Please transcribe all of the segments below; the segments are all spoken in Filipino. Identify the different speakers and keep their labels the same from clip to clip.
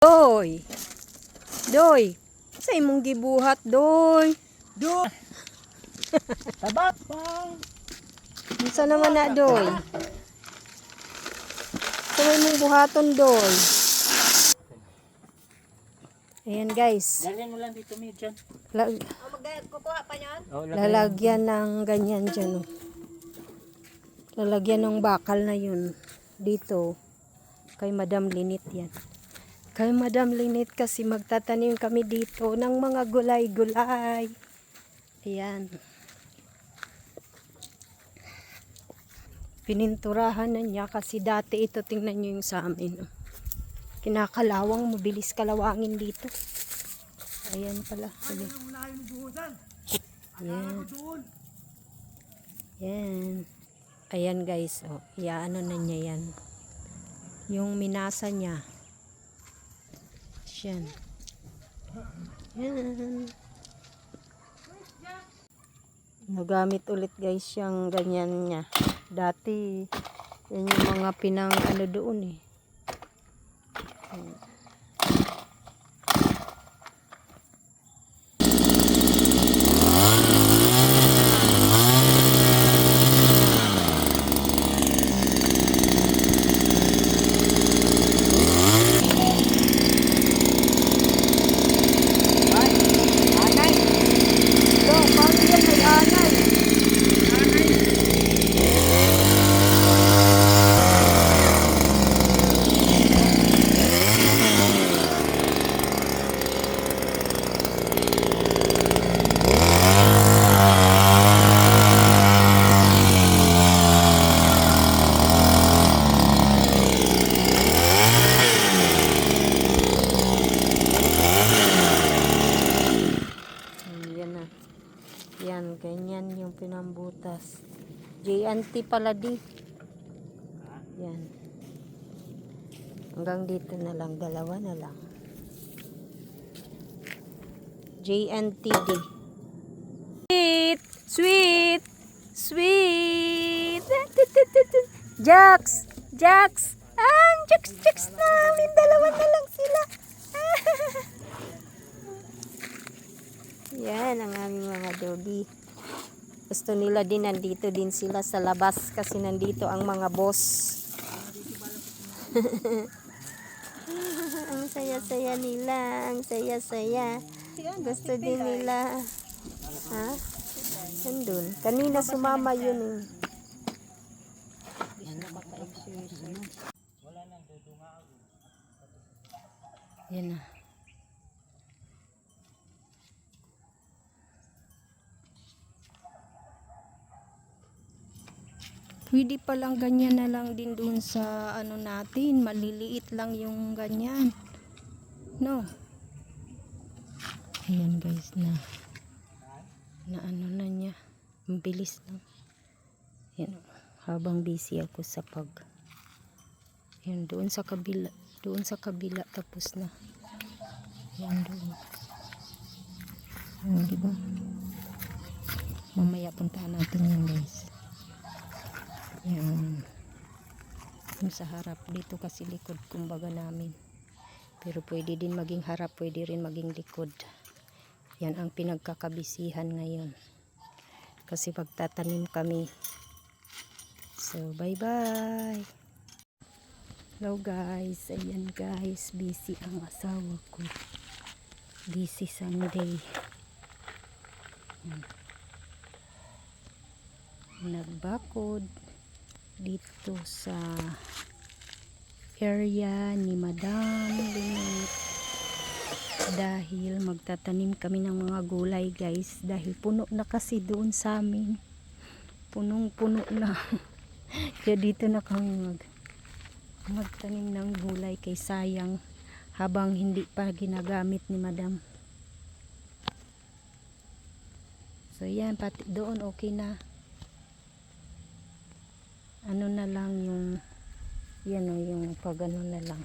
Speaker 1: Doy. Doy. Sa imong gibuhat, Doy.
Speaker 2: Do. Tabak bang.
Speaker 1: Unsa naman na, Doy? Sa imong buhaton, Doy. Ayan, guys.
Speaker 2: Dalhin mo lang dito mi dyan.
Speaker 1: Kukuha pa niyan?
Speaker 2: Oh,
Speaker 1: Lalagyan ng ganyan dyan. Oh. Lalagyan ng bakal na yun. Dito. Kay Madam Linit yan. Kay Madam Linit kasi magtatanim kami dito ng mga gulay-gulay. Ayan. Pininturahan na niya kasi dati ito, tingnan nyo yung sa amin. Kinakalawang, mabilis kalawangin dito. Ayan pala. Ayan. Ayan. Ayan. Ayan guys. Oh, iaano na niya yan. Yung minasa niya. Yan. Yan. Nagamit ulit guys yung ganyan niya. Dati, yan yung mga pinang ano doon eh. Yan, ganyan yung pinambutas. JNT pala di. Yan. Hanggang dito na lang, dalawa na lang. JNTD. Sweet! Sweet! Sweet! Jax! Jax! Ah, Jax namin! Dalawa na lang sila. Yan ang aming mga doggy. Gusto nila din, nandito din sila sa labas kasi nandito ang mga boss. Ang saya-saya nila, ang saya-saya. Gusto din nila. Ha? Nandun. Kanina sumama yun eh. Yan na. Pwede palang ganyan na lang din doon sa ano natin. Maliliit lang yung ganyan. No. Ayan guys na ano na niya. Ang bilis na. Yan. Habang busy ako sa yan doon sa kabila. Doon sa kabila tapos na. Yan doon. Yan, diba? Mamaya puntahan natin yan guys. Yan. Yung sa harap dito kasi likod kumbaga namin. Pero pwede din maging harap, pwede rin maging likod. Yan ang pinagkakabisihan ngayon. Kasi pagtatanim kami. So bye bye. Hello guys. Ayan guys. Busy ang asawa ko. Busy Sunday. Yan. Nagbakod dito sa area ni Madam Linit dahil magtatanim kami ng mga gulay guys, dahil puno na kasi doon sa amin, punong-puno na. Kaya dito na kami magtanim ng gulay kay sayang habang hindi pa ginagamit ni Madam. So yan, pati doon okay na. Ano na lang yung yan o, yung pag ano na lang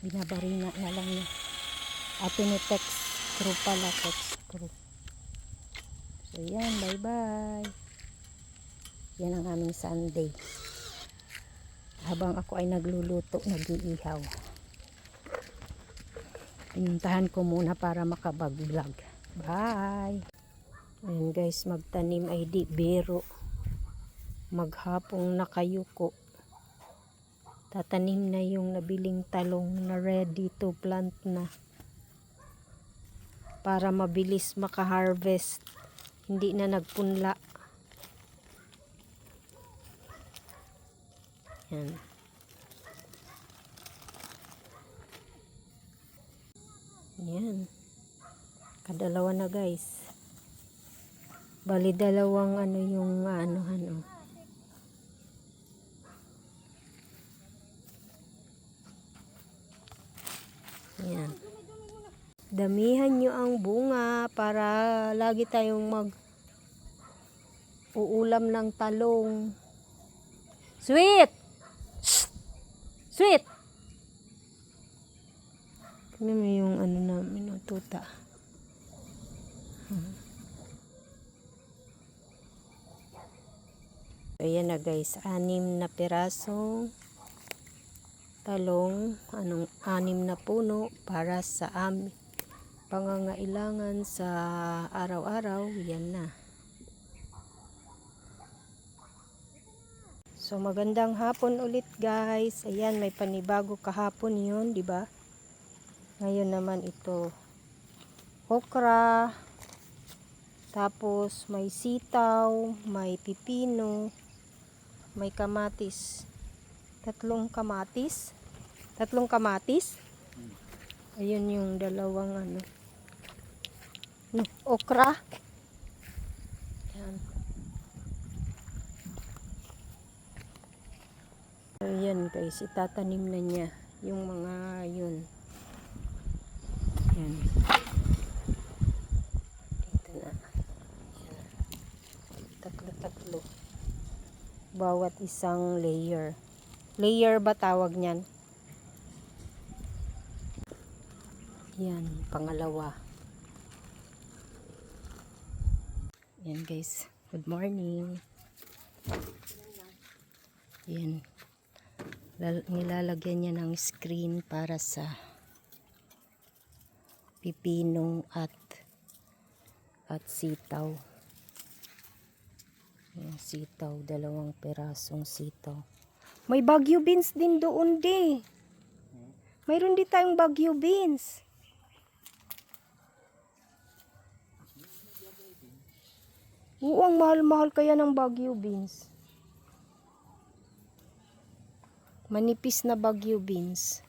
Speaker 1: binabarina na lang niya. Apinetex screw pala, tex screw. So yan, bye bye. Yan ang aming Sunday habang ako ay nagluluto, nag-iihaw. Pinuntahan ko muna para makapag-vlog. Bye! Ayan guys, magtanim ay di biro. Maghapong nakayuko. Tatanim na yung nabiling talong na ready to plant na. Para mabilis maka-harvest. Hindi na nagpunla. Yan. Yan. Kadalawa na guys. Bali dalawang ano yung ano. Yan. Damihan nyo ang bunga para lagi tayong uulam ng talong. Sweet! Sweet! Tignan mo yung ano namin, tuta. Ayan na guys, 6 na pirasong talong, 6 na puno para sa amin. Pangangailangan sa araw-araw, yan na. So magandang hapon ulit guys. Ayan, may panibago kahapon yun, di ba? Ngayon naman ito, okra, tapos may sitaw, may pipino, may kamatis. 3 kamatis. Ayun yung dalawang ano. Okra. Yan. Ayan guys, itatanim na niya yung mga yun. Yan. Dito na. Yan. 3. Bawat isang layer. Layer ba tawag niyan? Yan, pangalawa. Yan guys, good morning. Yan. Nilalagyan niya ng screen para sa pipino at sitaw. Yung sitaw, 2 pirasong sitaw. May Baguio beans din doon di. Mayroon din tayong Baguio beans. Oo, ang mahal-mahal kaya ng Baguio beans. Manipis na Baguio beans.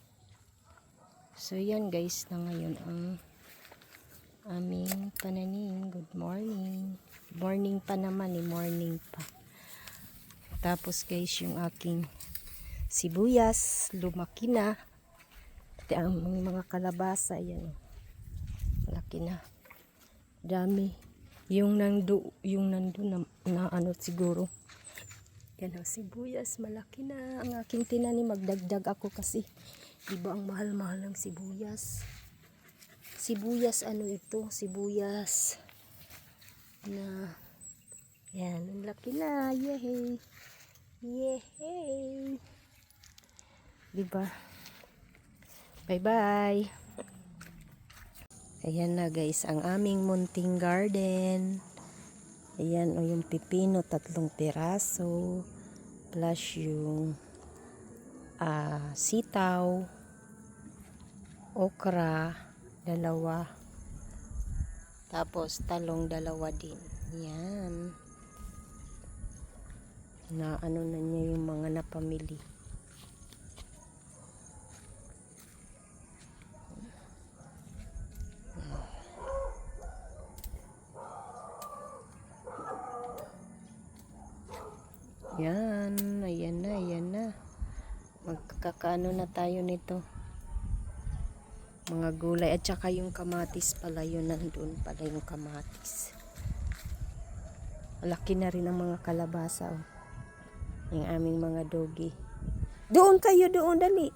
Speaker 1: So yan guys, na ngayon ang aming pananim. Good morning. Morning pa naman morning pa. Tapos guys, yung aking sibuyas, lumaki na. At ang mga kalabasa, yan. Malaki na. Dami. Yung nandun na ano siguro. Yan ang sibuyas, malaki na. Ang aking tinanim, magdagdag ako kasi iba ang mahal-mahal ng sibuyas. Sibuyas ano ito? Sibuyas na yan, ang laki na. Yehey! Yehey! Diba? Bye-bye! Ayan na guys, ang aming munting garden. Ayan, o yung pipino, 3 piraso. Plus yung sitaw, okra, 2. Tapos talong 2 din. Yan. Na ano na niya yung mga napamili. Yan, ayan na. Magkakaano na tayo nito. Mga gulay at saka yung kamatis pala yun, nandun pala yung kamatis. Malaki na rin ang mga kalabasa, oh. Yung aming mga doggy. Doon kayo, doon, dali.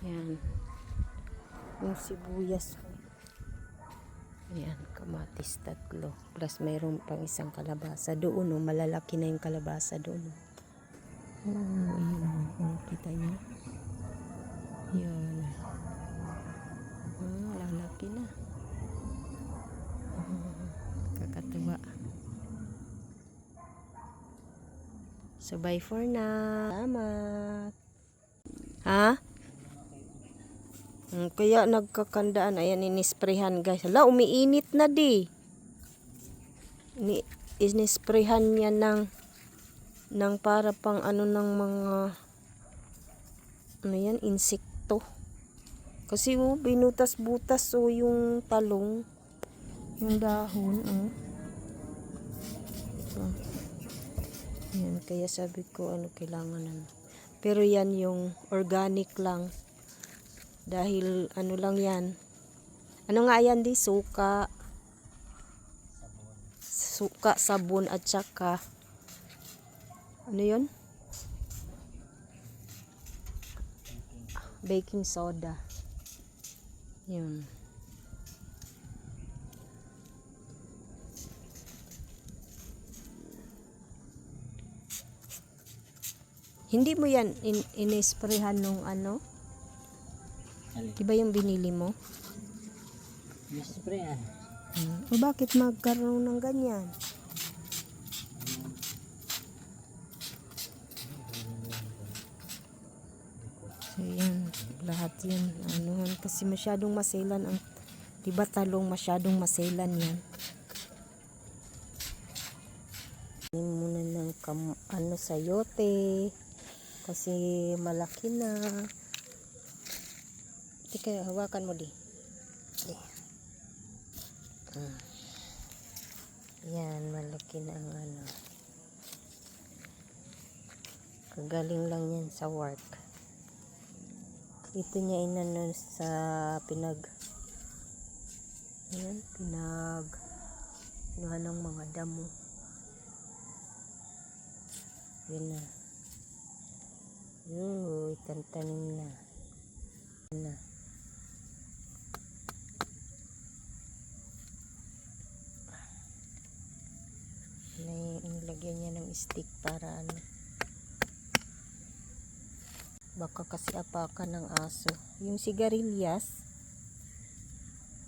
Speaker 1: Yan. Yung sibuyas. Ayan, kamatis 3. Plus mayroon pang isang kalabasa. Doon, oh, malalaki na yung kalabasa doon. Oh, ayun, oh, kita niyo. Yan. So bye for now. Salamat. Ha? Kaya nagkakandaan. Ayan, inisprehan guys. Hala, umiinit na di. Inisprehan niya ng para pang ano ng mga ano yan, insekto. Kasi binutas-butas yung talong, yung dahon. Yan, kaya sabi ko ano kailangan pero yan yung organic lang. Dahil ano lang yan. Ano nga yan di? Suka, sabon at saka ano yun? Baking soda. Yun. Hindi mo yan inisprehan nung ano? Diba yung binili mo?
Speaker 2: Isprayan.
Speaker 1: O bakit magkaroon ng ganyan? So yan, lahat yan. Anuhan, kasi masyadong maselan ang, diba talong masyadong maselan yan. Ini muna ng sayote. Kasi malaki na. Tika, hawakan mo di. Yan, malaki na ang ano. Kagaling lang yan sa work. Ito niya inano sa inuhan ng mga damo. Yun na. Tantanim na. Nilagyan niya ng stick para ano. Baka kasi apakan ng aso. Yung sigarilyas.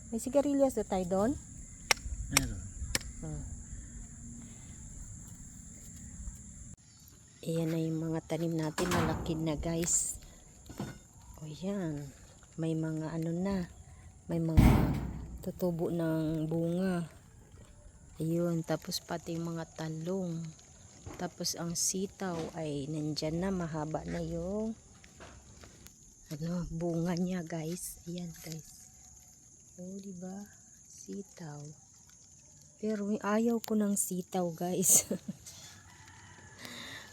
Speaker 1: May sigarilyas na tayo doon?
Speaker 2: Meron.
Speaker 1: Ayan na yung mga tanim natin. Malaki na guys. O yan. May mga ano na. May mga tutubo ng bunga. Ayun. Tapos pati yung mga talong. Tapos ang sitaw ay nandyan na. Mahaba na yung bunga niya guys. Ayan guys. O diba? Sitaw. Pero ayaw ko ng sitaw guys.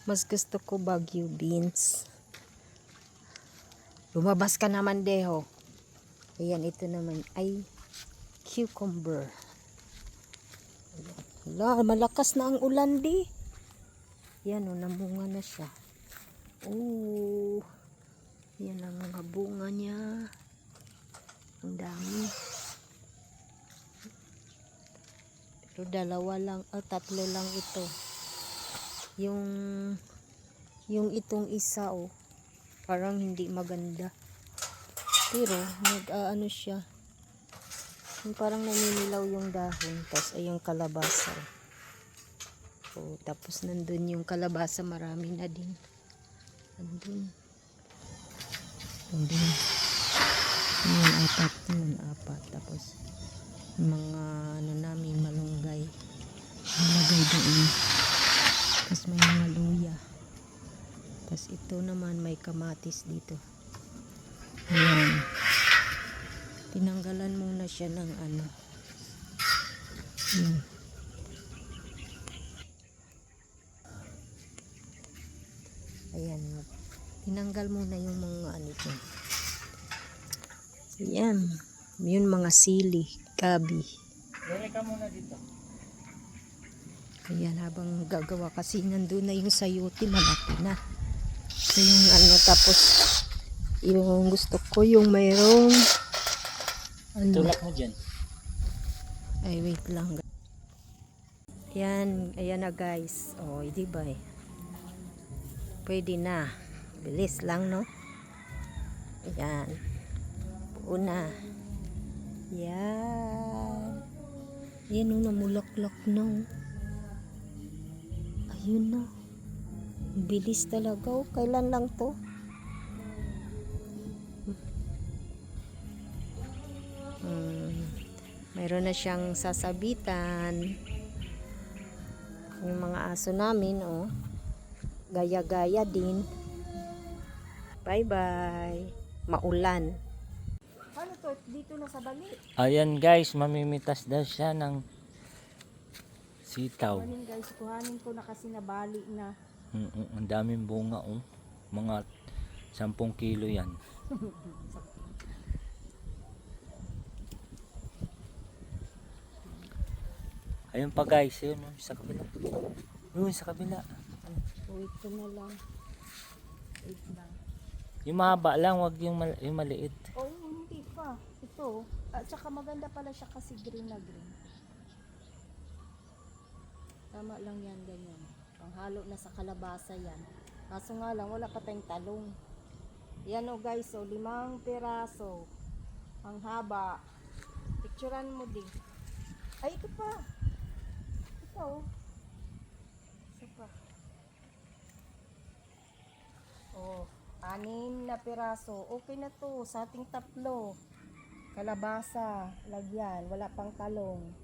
Speaker 1: Mas gusto ko Baguio beans. Lumabas ka naman deho. Ayan, ito naman ay cucumber. Wala, malakas na ang ulan di. Yan o, namunga na siya. Yan ang mga bunga niya. Ang dami. Pero dalawa lang, tatlo lang ito. Yung itong isa parang hindi maganda. Pero nag-ano siya. Yung parang naninilaw yung dahon. Tapos ay yung kalabasa. Tapos nandun yung kalabasa, marami na din. Nandun. Yun, apat. Tapos mga namin malunggay. Nalagay doon. Tapos may mga luya. Tapos ito naman may kamatis dito. Ayan. Tinanggalan muna siya ng ano. Ayan. Ayan. Tinanggal muna yung mga ano dyan. Ayan. Yun mga sili, gabi.
Speaker 2: Dere ka muna dito.
Speaker 1: Ayan, habang gagawa kasi nandun na yung sayote, malaki na. So yung ano, tapos yung gusto ko yung mayroong
Speaker 2: Tulak mo dyan.
Speaker 1: ay wait lang. Ayan na guys. Diba pwede na. Bilis lang no. Ayan. Una. Yan. Yan namulaklak na. Ayun na. Bilis talaga. Oh. Kailan lang to? Mayroon na siyang sasabitan. Yung mga aso namin, oh. Gaya-gaya din. Bye-bye. Maulan. Ano to? Dito na sa bali.
Speaker 2: Ayan guys, mamimitas daw siya ng sitaw.
Speaker 1: Kuhanin guys, kuhanin ko na kasi nabali na.
Speaker 2: Ang daming bunga oh. Mga 10 kilo yan. Ayun pa guys, yun oh, sa kabila. Yun sa kabila.
Speaker 1: Wait ko na lang. Wait lang.
Speaker 2: Yung mahaba lang, wag yung maliit.
Speaker 1: Oh, hindi pa. Ito. At saka maganda pala siya kasi green na green. Tama lang yan, ganyan. Panghalo na sa kalabasa yan. Kaso nga lang, wala pa tayong talong. Yan o guys, so 5 peraso. Ang haba. Picturean mo din. Ay, ito pa. Ito o. Isa pa. Oh, 6 na peraso. Okay na to sa ating 3. Kalabasa, lagyan. Wala pang talong.